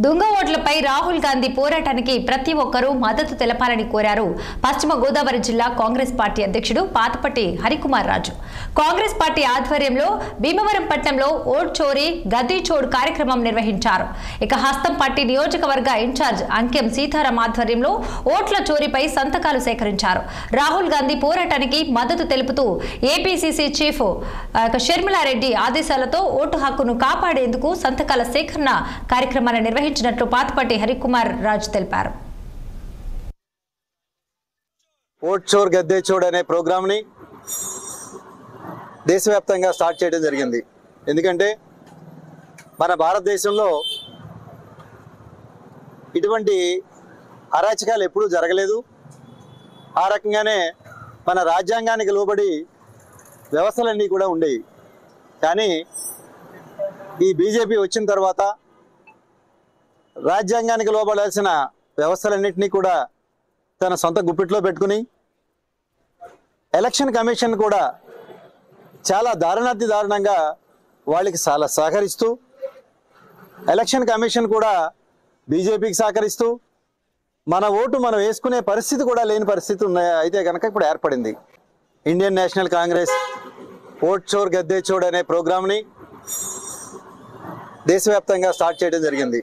దొంగ ఓట్లపై రాహుల్ గాంధీ పోరాటానికి ప్రతి ఒక్కరూ మద్దతు తెలపాలని కోరారు పశ్చిమ గోదావరి జిల్లా కాంగ్రెస్ పార్టీ అధ్యక్షుడు పాతపట్టి హరికుమార్ రాజు. కాంగ్రెస్ పార్టీ ఆధ్వర్యంలో భీమవరం పట్టణంలో ఓట్ చోరీ గద్దీ చోడ్ కార్యక్రమం నిర్వహించారు. ఇక హస్తం పార్టీ నియోజకవర్గ ఇన్ఛార్జ్ అంకెం సీతారాం ఆధ్వర్యంలో ఓట్ల చోరీపై సంతకాలు సేకరించారు. రాహుల్ గాంధీ పోరాటానికి మద్దతు తెలుపుతూ ఏపీసీసీ చీఫ్ షర్మిలారెడ్డి ఆదేశాలతో ఓటు హక్కును కాపాడేందుకు సంతకాల సేకరణ కార్యక్రమాన్ని నిర్వహించినట్లు పాతపట్టి హరికుమార్ రాజు తెలిపారు. ఓట్ చోర్ గద్దే చోడ్ అనే ప్రోగ్రామ్ ని దేశవ్యాప్తంగా స్టార్ట్ చేయడం జరిగింది. ఎందుకంటే మన భారతదేశంలో ఇటువంటి అరాచకాలు ఎప్పుడూ జరగలేదు. ఆ రకంగానే మన రాజ్యాంగానికి లోబడి వ్యవస్థలన్నీ కూడా ఉండేవి. కానీ ఈ బీజేపీ వచ్చిన తర్వాత రాజ్యాంగానికి లోబడాల్సిన వ్యవస్థలన్నింటినీ కూడా తన సొంత గుప్పిట్లో పెట్టుకుని ఎలక్షన్ కమిషన్ కూడా చాలా దారుణంగా వాళ్ళకి చాలా సహకరిస్తూ, ఎలక్షన్ కమిషన్ కూడా బీజేపీకి సహకరిస్తూ మన ఓటు మనం వేసుకునే పరిస్థితి కూడా లేని పరిస్థితి అయితే కనుక ఇప్పుడు ఏర్పడింది. ఇండియన్ నేషనల్ కాంగ్రెస్ ఓట్ చోర్ గద్దే చోడ్ అనే ప్రోగ్రామ్ని దేశవ్యాప్తంగా స్టార్ట్ చేయడం జరిగింది.